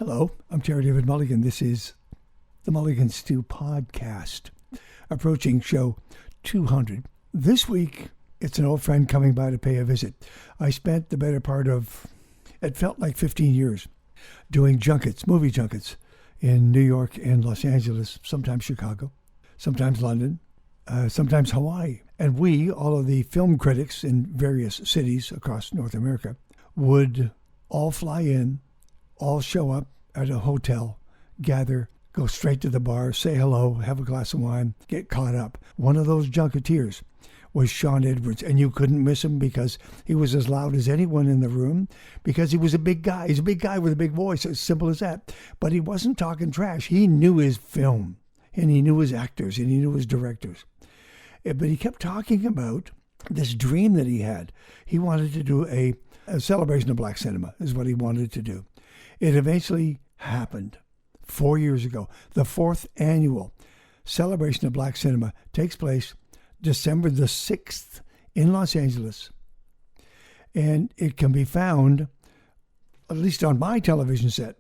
Hello, I'm Terry David Mulligan. This is the Mulligan Stew podcast, approaching show 200. This week, it's an old friend coming by to pay a visit. I spent the better part of, it felt like 15 years, doing junkets, movie junkets, in New York and Los Angeles, sometimes Chicago, sometimes London, sometimes Hawaii. And we, all of the film critics in various cities across North America, would all fly in, all show up at a hotel, gather, go straight to the bar, say hello, have a glass of wine, get caught up. One of those junketeers was Shawn Edwards, and you couldn't miss him because he was as loud as anyone in the room, because he was a big guy. He's a big guy with a big voice, as simple as that. But he wasn't talking trash. He knew his film, and he knew his actors, and he knew his directors. But he kept talking about this dream that he had. He wanted to do a celebration of black cinema, is what he wanted to do. It eventually happened 4 years ago. The fourth annual celebration of black cinema takes place December the 6th in Los Angeles. And it can be found, at least on my television set,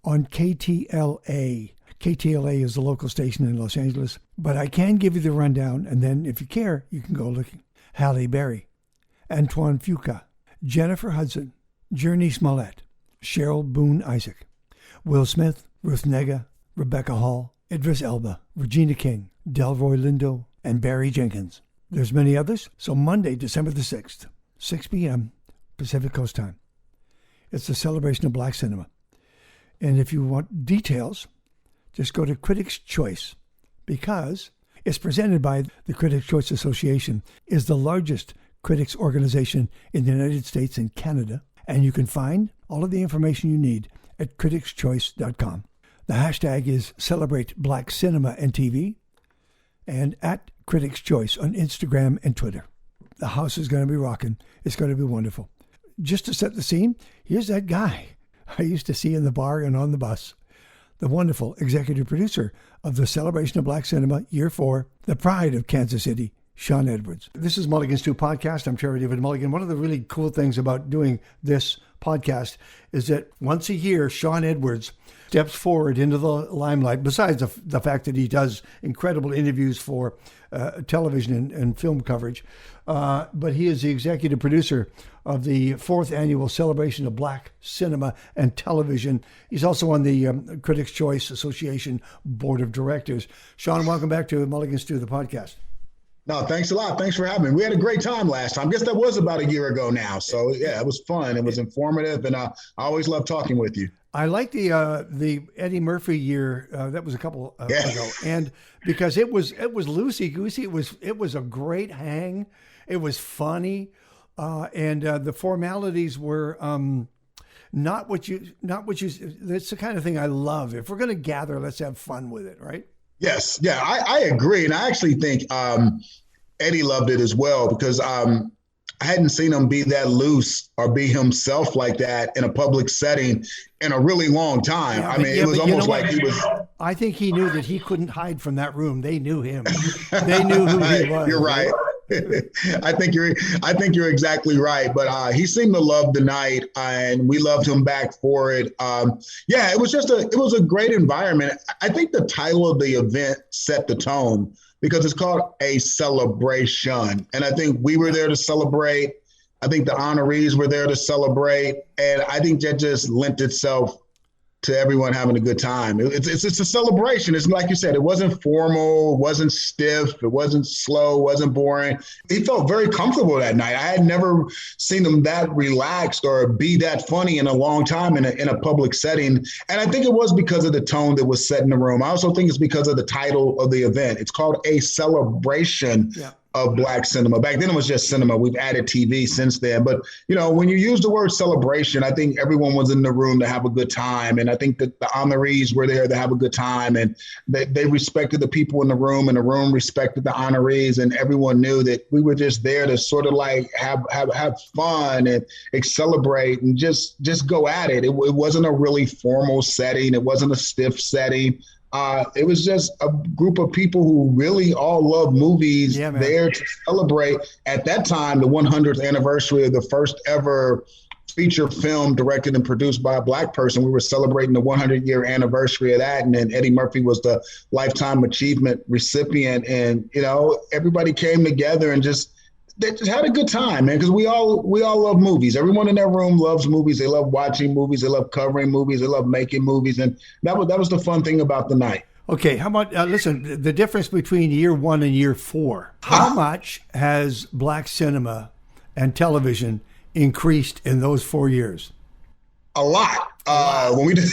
on KTLA. KTLA is the local station in Los Angeles. But I can give you the rundown, and then if you care, you can go looking. Halle Berry, Antoine Fuqua, Jennifer Hudson, Journey Smollett, Cheryl Boone Isaac, Will Smith, Ruth Negga, Rebecca Hall, Idris Elba, Regina King, Delroy Lindo, and Barry Jenkins. There's many others. So Monday, December the 6th, 6 p.m. Pacific Coast time. It's the celebration of black cinema. And if you want details, just go to Critics' Choice, because it's presented by the Critics' Choice Association, is the largest critics organization in the United States and Canada. And you can find all of the information you need at criticschoice.com. The hashtag is Celebrate Black Cinema and TV, and at Critics' Choice on Instagram and Twitter. The house is going to be rocking. It's going to be wonderful. Just to set the scene, here's that guy I used to see in the bar and on the bus. The wonderful executive producer of the Celebration of Black Cinema, Year 4, the pride of Kansas City, Shawn Edwards. This is Mulligan Stew Podcast. I'm Terry David Mulligan. One of the really cool things about doing this podcast is that once a year, Shawn Edwards steps forward into the limelight, besides the fact that he does incredible interviews for television and film coverage. But he is the executive producer of the fourth annual Celebration of Black Cinema and Television. He's also on the Critics' Choice Association Board of Directors. Shawn, welcome back to Mulligan Stew, the podcast. No, thanks a lot. Thanks for having me. We had a great time last time. I guess that was about a year ago now. So, yeah, it was fun. It was informative, and I always love talking with you. I like the Eddie Murphy year. That was a couple ago, and because it was loosey goosey. It was a great hang. It was funny, and the formalities were not what you. That's the kind of thing I love. If we're going to gather, let's have fun with it, right? Yes, yeah, I agree, and I actually think Eddie loved it as well, because I hadn't seen him be that loose or be himself like that in a public setting in a really long time. Yeah, I mean, it was almost like he was. I think he knew that he couldn't hide from that room. They knew him. They knew who he was. You're right. I think you're exactly right. But he seemed to love the night, and we loved him back for it. Yeah, it was a great environment. I think the title of the event set the tone, because it's called a celebration. And I think we were there to celebrate. I think the honorees were there to celebrate. And I think that just lent itself to everyone having a good time. It's a celebration. It's like you said, it wasn't formal, it wasn't stiff, it wasn't slow, it wasn't boring. He felt very comfortable that night. I had never seen him that relaxed or be that funny in a long time in a public setting. And I think it was because of the tone that was set in the room. I also think it's because of the title of the event. It's called A Celebration of Black Cinema. Back then it was just cinema. We've added TV since then. But, you know, when you use the word celebration, I think everyone was in the room to have a good time. And I think that the honorees were there to have a good time. And they respected the people in the room, and the room respected the honorees. And everyone knew that we were just there to sort of like have fun and celebrate and just go at it. It wasn't a really formal setting. It wasn't a stiff setting. It was just a group of people who really all love movies there to celebrate, at that time, the 100th anniversary of the first ever feature film directed and produced by a Black person. We were celebrating the 100-year anniversary of that. And then Eddie Murphy was the Lifetime Achievement recipient. And, everybody came together and they just had a good time, man, because we all love movies. Everyone in that room loves movies. They love watching movies. They love covering movies. They love making movies. And that was the fun thing about the night. Okay, how about, listen, the difference between year 1 and year 4. How much has Black cinema and television increased in those 4 years? A lot. When we did,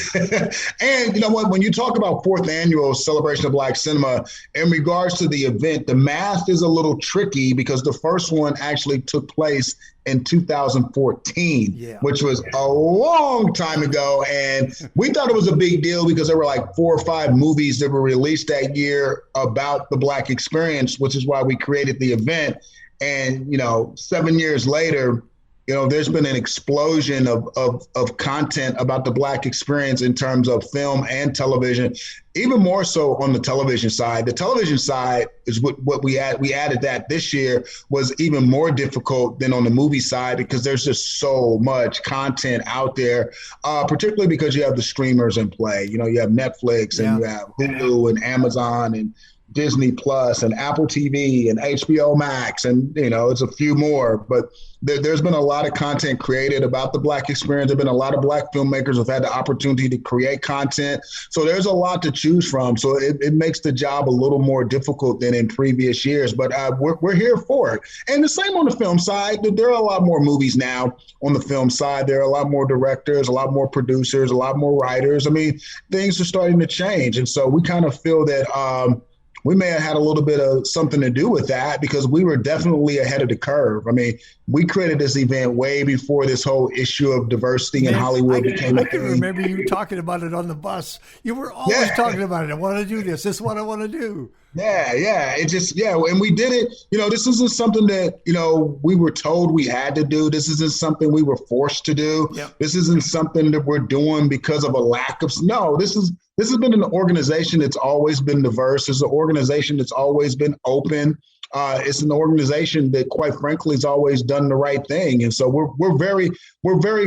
and you know what? When you talk about 4th annual celebration of Black cinema, in regards to the event, the math is a little tricky because the first one actually took place in 2014, which was a long time ago. And we thought it was a big deal because there were like 4 or 5 movies that were released that year about the Black experience, which is why we created the event. And, 7 years later, there's been an explosion of content about the Black experience in terms of film and television, even more so on the television side. The television side is what we added that this year was even more difficult than on the movie side because there's just so much content out there, particularly because you have the streamers in play. You have Netflix and you have Hulu and Amazon and Disney Plus and Apple TV and HBO Max, and it's a few more, but there's been a lot of content created about the Black experience. There've been a lot of Black filmmakers who've had the opportunity to create content, so there's a lot to choose from. So it makes the job a little more difficult than in previous years, but we're here for it. And the same on the film side. There are a lot more movies now on the film side. There are a lot more directors, a lot more producers, a lot more writers. I mean, things are starting to change, and so we kind of feel that we may have had a little bit of something to do with that because we were definitely ahead of the curve. I mean, we created this event way before this whole issue of diversity in Hollywood became a thing. I can remember you talking about it on the bus. You were always talking about it. I want to do this. This is what I want to do. Yeah. And we did it. This isn't something that, we were told we had to do. This isn't something we were forced to do. Yep. This isn't something that we're doing because of a lack of, no, this has been an organization that's always been diverse. It's an organization that's always been open. It's an organization that, quite frankly, has always done the right thing. And so we're very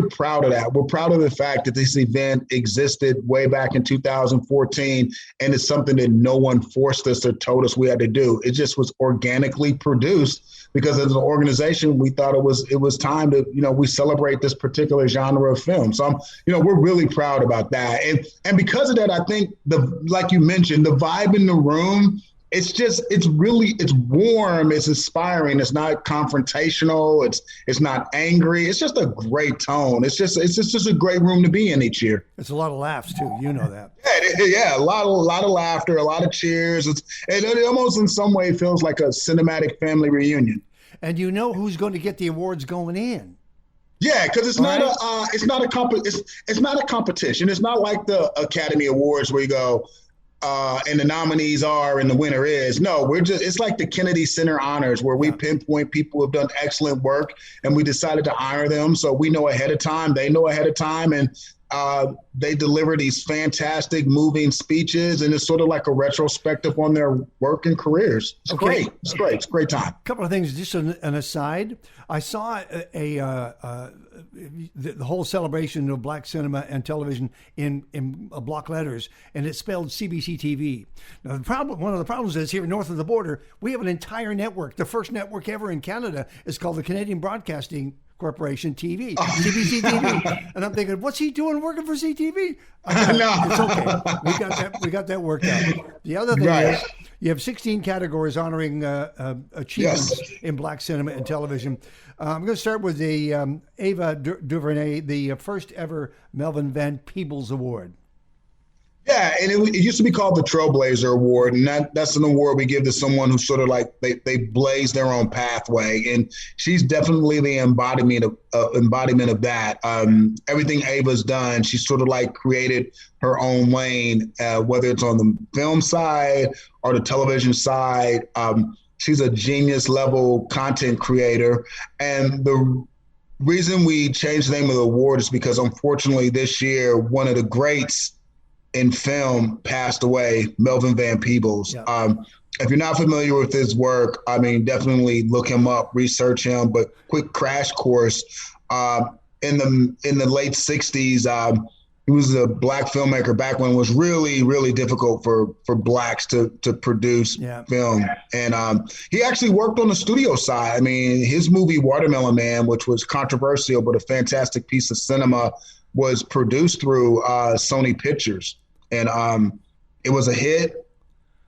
proud of that. We're proud of the fact that this event existed way back in 2014, and it's something that no one forced us or told us we had to do. It just was organically produced because as an organization, we thought it was time to, we celebrate this particular genre of film. So we're really proud about that. And because of that, I think like you mentioned, the vibe in the room, it's warm, it's inspiring, it's not confrontational, it's not angry, it's just a great tone. It's just a great room to be in each year. It's a lot of laughs too, that. Yeah, a lot of laughter, a lot of cheers. It almost in some way feels like a cinematic family reunion. And who's going to get the awards going in? Yeah, because it's not a competition. It's not like the Academy Awards where you go, and the nominees are and the winner is. No, it's like the Kennedy Center Honors where we pinpoint people who have done excellent work and we decided to honor them. So we know ahead of time, they know ahead of time, and they deliver these fantastic, moving speeches, and it's sort of like a retrospective on their work and careers. It's great. It's great. It's a great time. A couple of things, just an aside. I saw the whole celebration of Black cinema and television in block letters, and it's spelled CBC TV. Now, one of the problems is here north of the border, we have an entire network. The first network ever in Canada is called the Canadian Broadcasting Corporation TV, CBC TV. And I'm thinking, what's he doing working for CTV? No. It's okay. We got that worked out. The other thing is you have 16 categories honoring achievements in Black cinema and television. I'm going to start with the Ava DuVernay, the first ever Melvin Van Peebles Award. Yeah, and it used to be called the Trailblazer Award, and that's an award we give to someone who sort of like they blaze their own pathway, and she's definitely the embodiment of that. Everything Ava's done, she's sort of like created her own lane, whether it's on the film side or the television side. She's a genius level content creator, and the reason we changed the name of the award is because unfortunately this year one of the greats in film passed away, Melvin Van Peebles. Yeah. If you're not familiar with his work, I mean, definitely look him up, research him, but quick crash course. in the late 60s. He was a black filmmaker back when it was really, really difficult for blacks to produce film. And he actually worked on the studio side. I mean, his movie Watermelon Man, which was controversial but a fantastic piece of cinema, was produced through Sony Pictures. And it was a hit.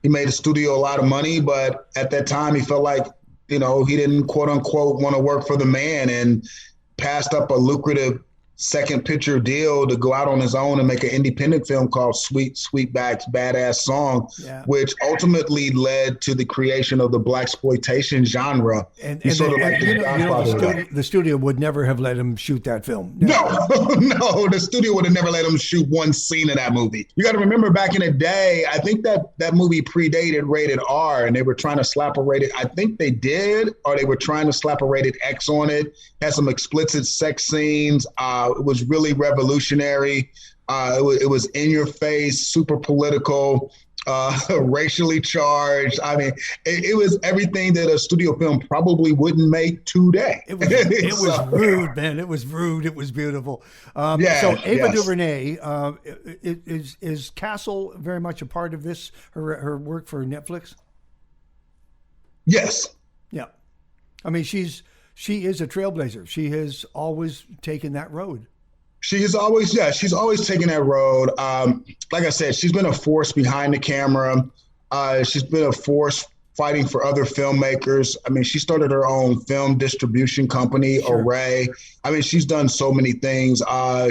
He made the studio a lot of money, but at that time he felt like, he didn't quote unquote want to work for the man, and passed up a lucrative second picture deal to go out on his own and make an independent film called Sweetback's Badass Song, which ultimately led to the creation of the blaxploitation genre. And the studio would never have let him shoot that film. No, the studio would have never let him shoot one scene of that movie. You got to remember, back in the day, I think that movie predated rated R, and they were trying to slap a rated, I think they did, or they were trying to slap a rated X on it. Had some explicit sex scenes. It was really revolutionary. It was in your face, super political, racially charged. I mean, it was everything that a studio film probably wouldn't make today. It was rude, man. It was rude. It was beautiful. So Ava DuVernay, is Castle very much a part of this, her work for Netflix? Yes. Yeah. I mean, she is a trailblazer. She has always taken that road. She's always taken that road. Like I said, she's been a force behind the camera. She's been a force fighting for other filmmakers. I mean, she started her own film distribution company, Array. I mean, she's done so many things.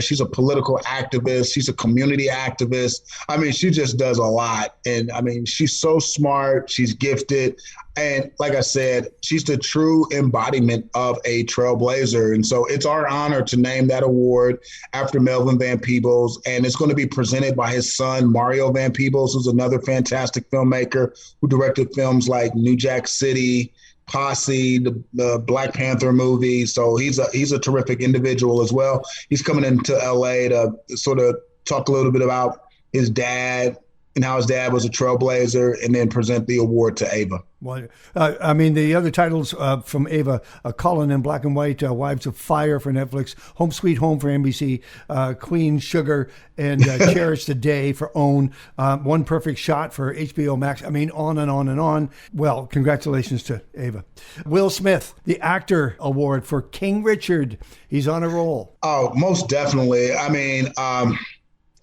She's a political activist. She's a community activist. I mean, she just does a lot. And I mean, she's so smart. She's gifted. And like I said, she's the true embodiment of a trailblazer. And so it's our honor to name that award after Melvin Van Peebles. And it's going to be presented by his son, Mario Van Peebles, who's another fantastic filmmaker who directed films like New Jack City, Posse, the Black Panther movie. So he's a terrific individual as well. He's coming into LA to sort of talk a little bit about his dad and how his dad was a trailblazer, and then present the award to Ava. Well, I mean, the other titles from Ava, Colin in Black and White, Wives of Fire for Netflix, Home Sweet Home for NBC, Queen Sugar, and Cherish the Day for OWN, One Perfect Shot for HBO Max. I mean, on and on and on. Well, congratulations to Ava. Will Smith, the Actor Award for King Richard. He's on a roll. Oh, most definitely. I mean,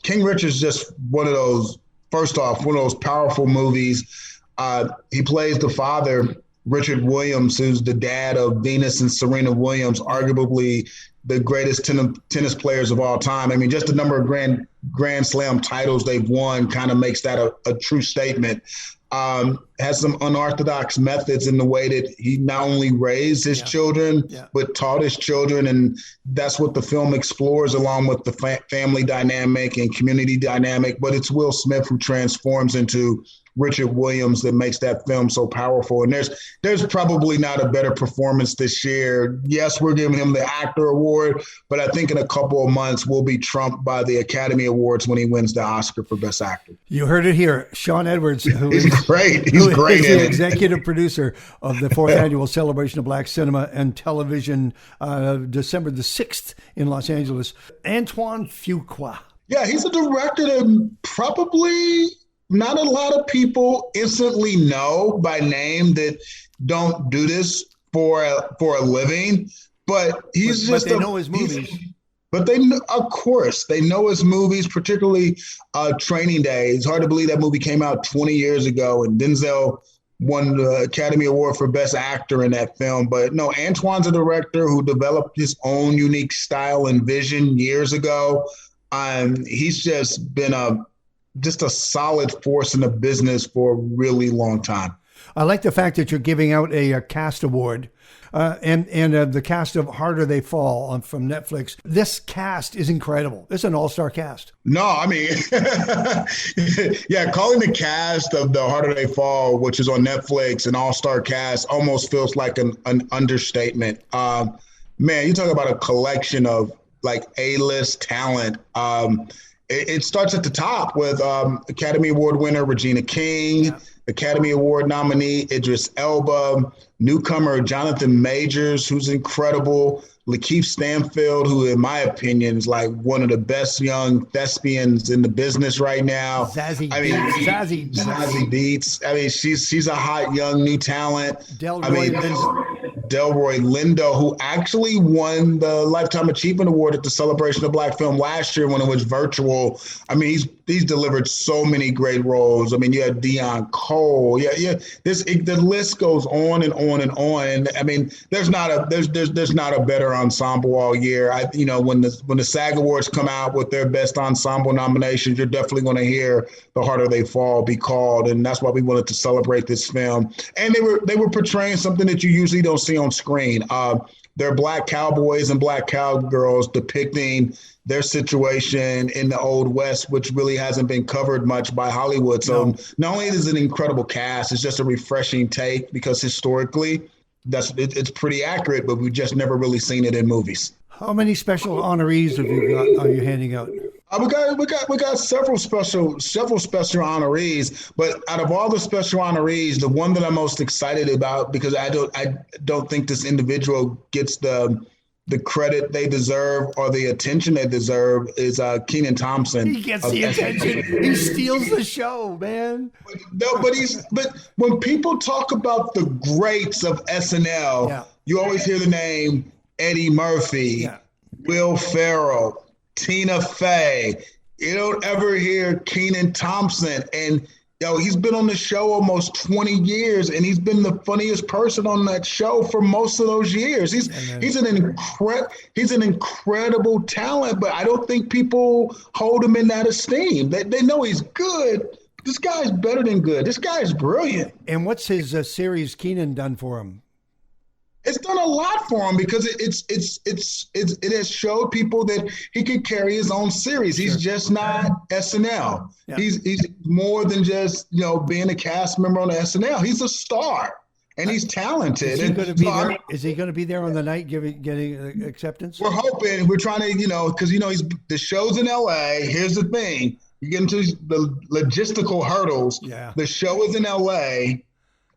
King Richard's just one of those powerful movies. He plays the father, Richard Williams, who's the dad of Venus and Serena Williams, arguably the greatest tennis players of all time. I mean, just the number of Grand Slam titles they've won kind of makes that a true statement. Has some unorthodox methods in the way that he not only raised his children, but taught his children. And that's what the film explores, along with the family dynamic and community dynamic. But it's Will Smith who transforms into Richard Williams that makes that film so powerful. And there's probably not a better performance this year. Yes, we're giving him the Actor Award, but I think in a couple of months we'll be trumped by the Academy Awards when he wins the Oscar for Best Actor. You heard it here. Shawn Edwards, He's great. He's great. He's the executive producer of the 4th Annual Celebration of Black Cinema and Television, December the 6th in Los Angeles. Antoine Fuqua. Yeah, he's a director that probably not a lot of people instantly know by name that don't do this for a living, but but they know his movies. But of course, they know his movies, particularly Training Day. It's hard to believe that movie came out 20 years ago, and Denzel won the Academy Award for Best Actor in that film. But no, Antoine's a director who developed his own unique style and vision years ago. He's just been a solid force in the business for a really long time. I like the fact that you're giving out a cast award and the cast of Harder They Fall from Netflix. This cast is incredible. It's an all-star cast. No, I mean, calling the cast of the Harder They Fall, which is on Netflix, an all-star cast almost feels like an understatement. Man, you talk about a collection of like A-list talent. It starts at the top with Academy Award winner Regina King, Academy Award nominee Idris Elba, newcomer Jonathan Majors, who's incredible, Lakeith Stanfield, who in my opinion is like one of the best young thespians in the business right now. Zazie Beetz. I mean, she's a hot young new talent. Delroy Lindo, who actually won the Lifetime Achievement Award at the Celebration of Black Film last year when it was virtual. I mean, he's delivered so many great roles. I mean, you had Dion Cole. The list goes on and on and on. I mean, there's not a better ensemble all year. When the SAG Awards come out with their best ensemble nominations, you're definitely going to hear The Harder They Fall be called, and that's why we wanted to celebrate this film. And they were portraying something that you usually don't see on screen. They're Black cowboys and Black cowgirls depicting their situation in the Old West, which really hasn't been covered much by Hollywood. So not only is it an incredible cast, it's just a refreshing take because historically it's pretty accurate, but we've just never really seen it in movies. How many special honorees are you handing out? We got several special honorees, but out of all the special honorees, the one that I'm most excited about, because I don't think this individual gets the credit they deserve or the attention they deserve, is Kenan Thompson. He gets the attention. He steals the show, man. But when people talk about the greats of SNL, you always hear the name Eddie Murphy, Will Ferrell, Tina Fey. You don't ever hear Kenan Thompson. And he's been on the show almost 20 years, and he's been the funniest person on that show for most of those years. He's an incredible talent, but I don't think people hold him in that esteem. They know he's good. This guy's better than good. This guy's brilliant. And what's his series Kenan done for him? It's done a lot for him because it has showed people that he can carry his own series. He's just not SNL. Yeah. He's more than just being a cast member on SNL. He's a star and he's talented. Is he going to be there? Is he going to be there on the night getting acceptance? We're hoping. We're trying to because the show's in LA. Here's the thing: you get into the logistical hurdles. Yeah. The show is in LA.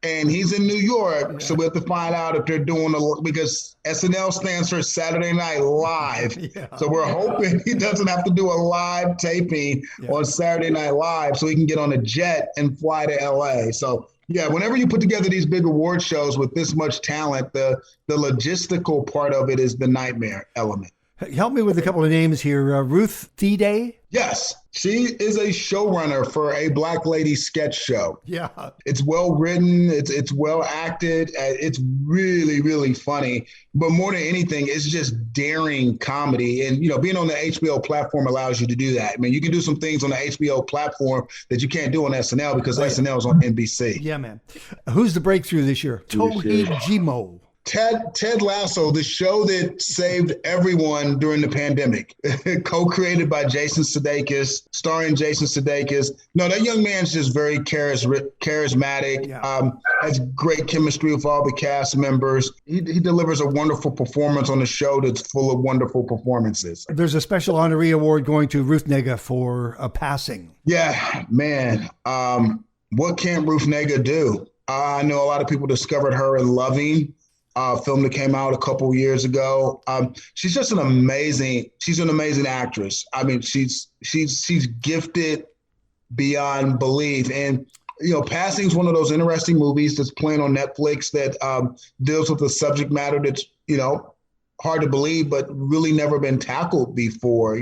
And he's in New York, so we have to find out if they're doing because SNL stands for Saturday Night Live. So we're hoping he doesn't have to do a live taping on Saturday Night Live so he can get on a jet and fly to LA. So, whenever you put together these big award shows with this much talent, the logistical part of it is the nightmare element. Help me with a couple of names here. Ruth Thede? Yes. She is a showrunner for a Black lady sketch show. Yeah. It's well written. It's well acted. It's really, really funny. But more than anything, it's just daring comedy. And, being on the HBO platform allows you to do that. I mean, you can do some things on the HBO platform that you can't do on SNL because SNL is on NBC. Yeah, man. Who's the breakthrough this year? Tohi Jimo. Ted Lasso, the show that saved everyone during the pandemic, co-created by Jason Sudeikis, starring Jason Sudeikis. No, that young man's just very charismatic, has great chemistry with all the cast members. He delivers a wonderful performance on a show that's full of wonderful performances. There's a special honoree award going to Ruth Negga for a passing. Yeah, man. What can Ruth Negga do? I know a lot of people discovered her in Loving, film that came out a couple years ago. She's just an amazing actress. I mean, she's gifted beyond belief. And, Passing is one of those interesting movies that's playing on Netflix that deals with a subject matter that's, hard to believe, but really never been tackled before,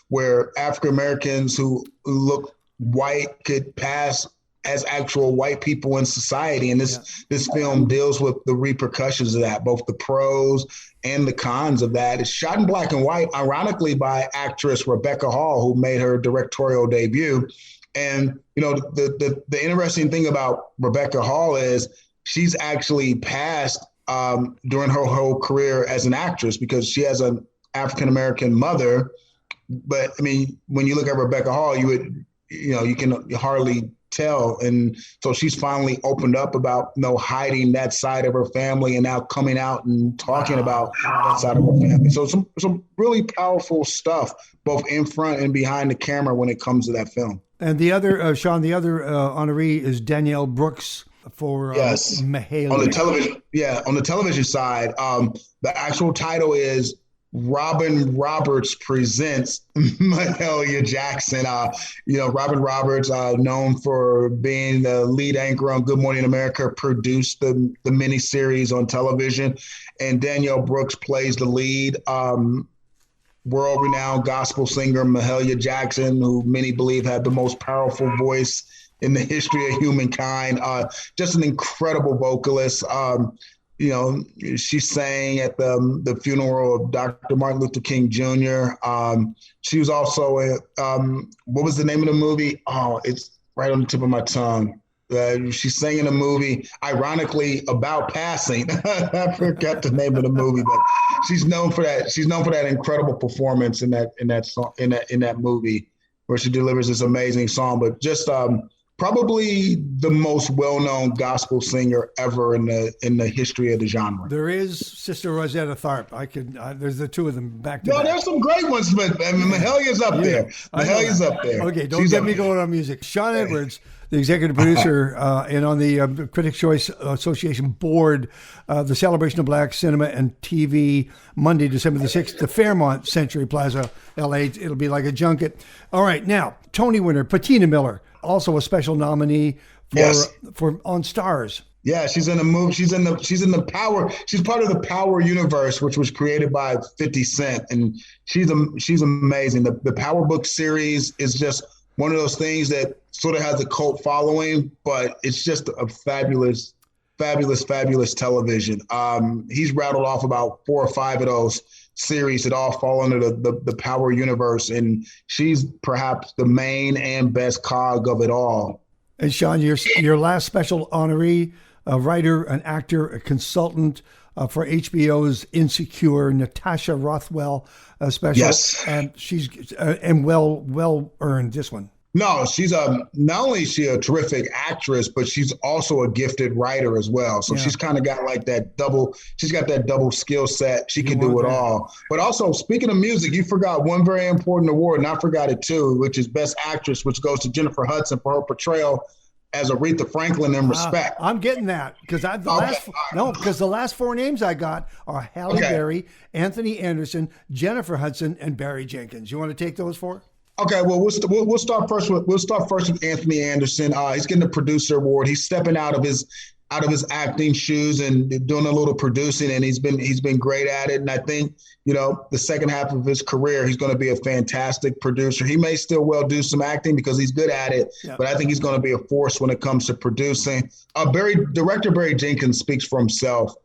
where African-Americans who look white could pass as actual white people in society. And this film deals with the repercussions of that, both the pros and the cons of that. It's shot in black and white, ironically, by actress Rebecca Hall, who made her directorial debut. And, the interesting thing about Rebecca Hall is she's actually passed during her whole career as an actress because she has an African-American mother. But I mean, when you look at Rebecca Hall, you can hardly tell. And so she's finally opened up about hiding that side of her family and now coming out and talking about that side of her family. So some really powerful stuff, both in front and behind the camera when it comes to that film. And the other, Shawn, honoree is Danielle Brooks for Yes. Mahelia. On the television, on the television side, the actual title is Robin Roberts Presents Mahelia Jackson. Robin Roberts, known for being the lead anchor on Good Morning America, produced the miniseries on television, and Danielle Brooks plays the lead. World-renowned gospel singer Mahelia Jackson, who many believe had the most powerful voice in the history of humankind. Just an incredible vocalist. She sang at the funeral of Dr. Martin Luther King Jr. She was also what was the name of the movie? Oh, it's right on the tip of my tongue. She sang in a movie, ironically, about passing. I forgot the name of the movie, but she's known for that. She's known for that incredible performance in that movie, where she delivers this amazing song. But just probably the most well-known gospel singer ever in the history of the genre. There is Sister Rosetta Tharpe. There's the two of them back to back. No, there's some great ones, but Mahelia's up there. Mahelia's up there. Okay, don't get me going on music. Shawn Edwards, the executive producer, and on the Critics' Choice Association board, the Celebration of Black Cinema and TV, Monday, December the 6th, the Fairmont Century Plaza, LA. It'll be like a junket. All right, now, Tony winner, Patina Miller, also a special nominee for on Stars. Yeah, she's in the movie. She's in the Power. She's part of the Power universe, which was created by 50 Cent, and she's amazing. The Power book series is just one of those things that sort of has a cult following, but it's just a fabulous television. He's rattled off about 4 or 5 of those series that all fall under the Power universe, and she's perhaps the main and best cog of it all. And Shawn, your last special honoree, a writer, an actor, a consultant for HBO's Insecure, Natasha Rothwell special. Yes, and she's and well earned this one. No, she's not only is she a terrific actress, but she's also a gifted writer as well. So she's kind of got like that double. She's got that double skill set. She can do it all. But also, speaking of music, you forgot one very important award, and I forgot it too, which is Best Actress, which goes to Jennifer Hudson for her portrayal as Aretha Franklin in Respect. I'm getting that because the last 4 names I got are Halle Berry, Anthony Anderson, Jennifer Hudson, and Barry Jenkins. You want to take those 4? Okay, well, we'll start first with Anthony Anderson. He's getting the producer award. He's stepping out of his acting shoes and doing a little producing, and he's been great at it. And I think, the second half of his career, he's going to be a fantastic producer. He may still well do some acting because he's good at it, but I think he's going to be a force when it comes to producing. Director Barry Jenkins speaks for himself.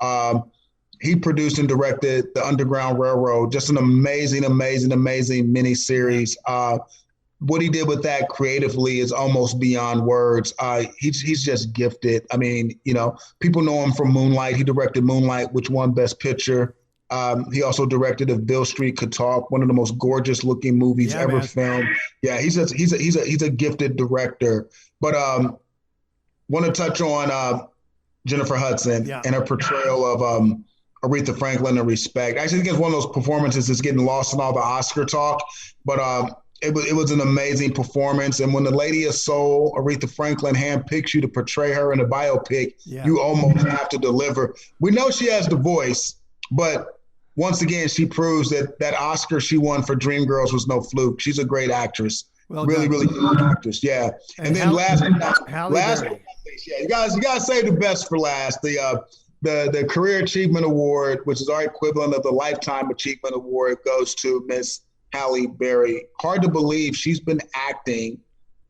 He produced and directed The Underground Railroad, just an amazing miniseries. What he did with that creatively is almost beyond words. He's just gifted. I mean, people know him from Moonlight. He directed Moonlight, which won Best Picture. He also directed If Beale Street Could Talk, one of the most gorgeous looking movies ever filmed. Yeah, he's a gifted director. But want to touch on Jennifer Hudson and her portrayal of Aretha Franklin in Respect. Actually, I think it's one of those performances that's getting lost in all the Oscar talk, but it was an amazing performance. And when the Lady of Soul, Aretha Franklin, handpicks you to portray her in a biopic, you almost have to deliver. We know she has the voice, but once again, she proves that Oscar she won for Dreamgirls was no fluke. She's a great actress. Really good actress. Yeah. And then last but not least, you gotta save the best for last. The Career Achievement Award, which is our equivalent of the Lifetime Achievement Award, goes to Miss Halle Berry. Hard to believe she's been acting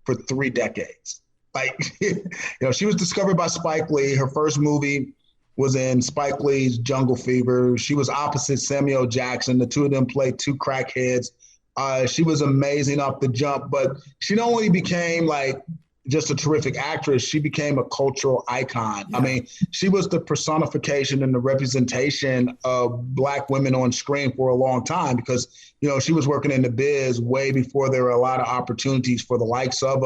for 3 decades. She was discovered by Spike Lee. Her first movie was in Spike Lee's Jungle Fever. She was opposite Samuel Jackson. The two of them played 2 crackheads. She was amazing off the jump, but she not only became just a terrific actress, she became a cultural icon. I mean, she was the personification and the representation of Black women on screen for a long time because, she was working in the biz way before there were a lot of opportunities for the likes of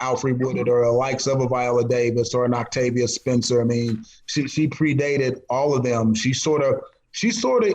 Alfre Woodard or the likes of a Viola Davis or an Octavia Spencer. I mean, she predated all of them. She sort of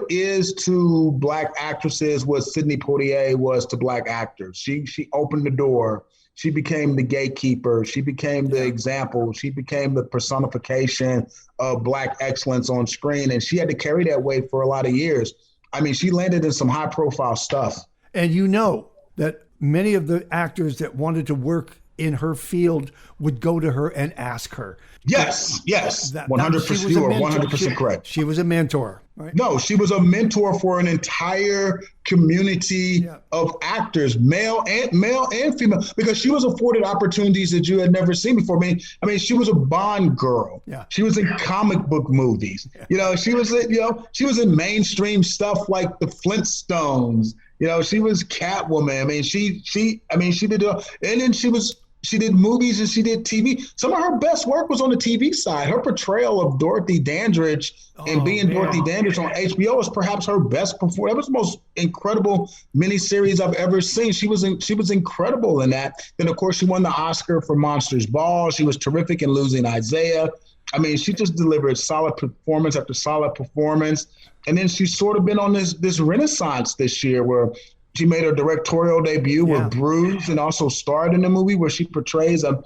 is to Black actresses what Sidney Poitier was to Black actors. She opened the door. she became the gatekeeper. She became the example. She became the personification of Black excellence on screen. And she had to carry that weight for a lot of years. I mean, she landed in some high profile stuff. And you know that many of the actors that wanted to work in her field would go to her and ask her. Yes, 100%. You are 100% correct. She was a mentor, right? No, she was a mentor for an entire community of actors, male and female, because she was afforded opportunities that you had never seen before. I mean, she was a Bond girl. Yeah. She was in comic book movies. Yeah. You know, she was in mainstream stuff like the Flintstones. You know, she was Catwoman. I mean, she did, and then she did movies and she did TV. Some of her best work was on the TV side. Her portrayal of Dorothy Dandridge Dorothy Dandridge on HBO is perhaps her best performance. That was the most incredible miniseries I've ever seen. She was incredible in that. Then, of course, she won the Oscar for Monsters Ball. She was terrific in Losing Isaiah. I mean, she just delivered solid performance after solid performance. And then she's sort of been on this renaissance this year where she made her directorial debut with Bruise and also starred in the movie where she portrays an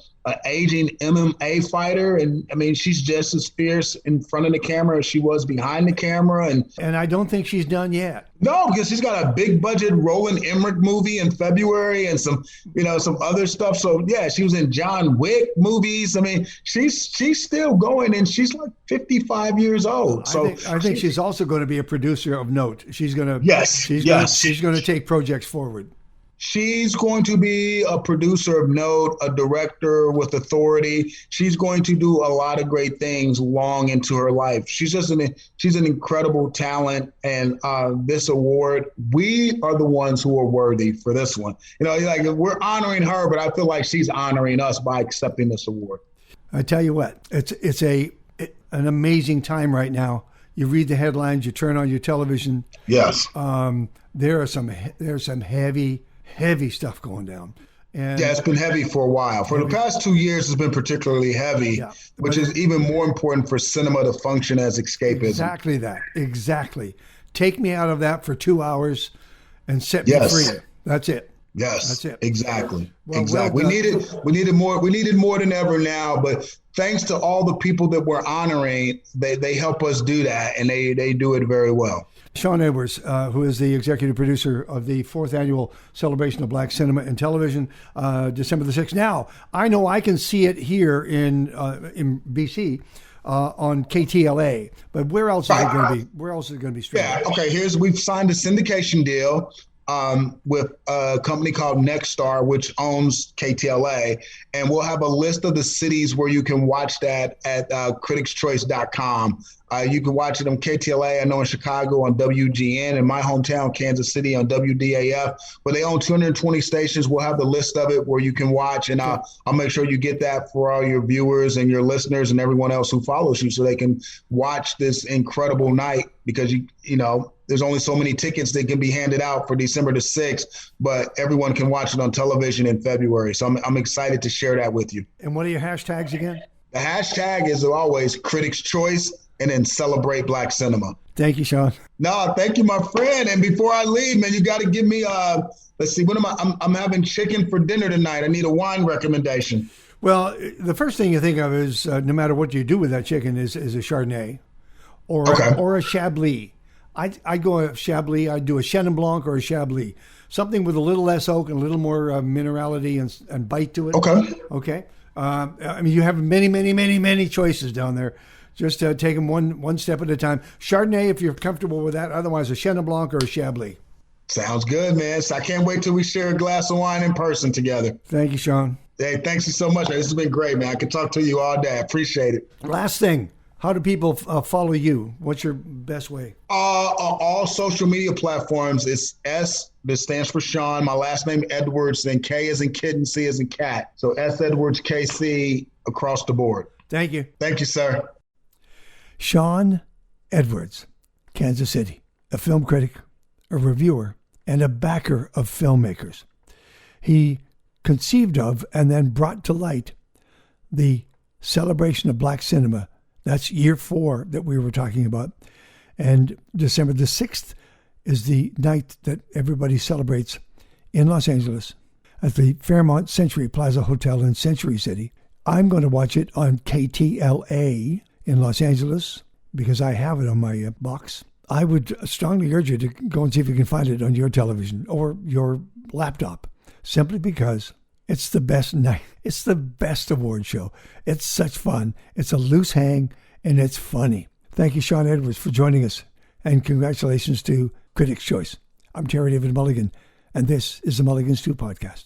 aging MMA fighter. And I mean, she's just as fierce in front of the camera as she was behind the camera. And I don't think she's done yet. No, because she's got a big budget Roland Emmerich movie in February and some other stuff. So yeah, she was in John Wick movies. I mean, she's still going and she's like 55 years old. So I think she's also going to be a producer of note. She's going to she's going to take projects forward. She's going to be a producer of note, a director with authority. She's going to do a lot of great things long into her life. She's an incredible talent. And this award, we are the ones who are worthy for this one. You know, like we're honoring her, but I feel like she's honoring us by accepting this award. I tell you what, it's an amazing time right now. You read the headlines, you turn on your television. Yes. There's some heavy stuff going down. And it's been heavy for a while. For the past 2 years, it's been particularly heavy, which is even more important for cinema to function as escapism. Exactly that. Exactly. Take me out of that for 2 hours and set me free. That's it. Yes, that's it. Exactly. Exactly. We needed more than ever now. But thanks to all the people that we're honoring, they help us do that, and they do it very well. Shawn Edwards, who is the executive producer of the 4th Annual Celebration of Black Cinema and Television, December the 6th. Now, I know I can see it here in BC on KTLA, but where else is it going to be? Where else is it going to be streamed? Yeah, okay, we've signed a syndication deal with a company called Nexstar, which owns KTLA, and we'll have a list of the cities where you can watch that at criticschoice.com. You can watch it on KTLA, I know in Chicago on WGN, in my hometown, Kansas City on WDAF, but they own 220 stations. We'll have the list of it where you can watch, and I'll make sure you get that for all your viewers and your listeners and everyone else who follows you so they can watch this incredible night, because you know, there's only so many tickets that can be handed out for December the 6th, but everyone can watch it on television in February. So I'm excited to share that with you. And what are your hashtags again? The hashtag is always Critics' Choice and then Celebrate Black Cinema. Thank you, Shawn. No, thank you, my friend. And before I leave, man, you got to give me, let's see, I'm having chicken for dinner tonight. I need a wine recommendation. Well, the first thing you think of is, no matter what you do with that chicken, is a Chardonnay or a Chablis. I go a Chablis. I do a Chenin Blanc or a Chablis. Something with a little less oak and a little more minerality and bite to it. Okay. I mean, you have many choices down there. Just take them one step at a time. Chardonnay, if you're comfortable with that. Otherwise, a Chenin Blanc or a Chablis. Sounds good, man. So I can't wait till we share a glass of wine in person together. Thank you, Shawn. Hey, thanks you so much. This has been great, man. I could talk to you all day. I appreciate it. Last thing. How do people follow you? What's your best way? All social media platforms. It's S, that stands for Shawn. My last name, Edwards, then K as in kitten, C as in cat. So S Edwards, KC, across the board. Thank you. Thank you, sir. Shawn Edwards, Kansas City, a film critic, a reviewer, and a backer of filmmakers. He conceived of and then brought to light the celebration of Black cinema. That's year 4 that we were talking about. And December the 6th is the night that everybody celebrates in Los Angeles. at the Fairmont Century Plaza Hotel in Century City. I'm going to watch it on KTLA in Los Angeles because I have it on my box. I would strongly urge you to go and see if you can find it on your television or your laptop, simply because it's the best night. It's the best award show. It's such fun. It's a loose hang, and it's funny. Thank you, Shawn Edwards, for joining us, and congratulations to Critics' Choice. I'm Terry David Mulligan, and this is the Mulligan Stew Podcast.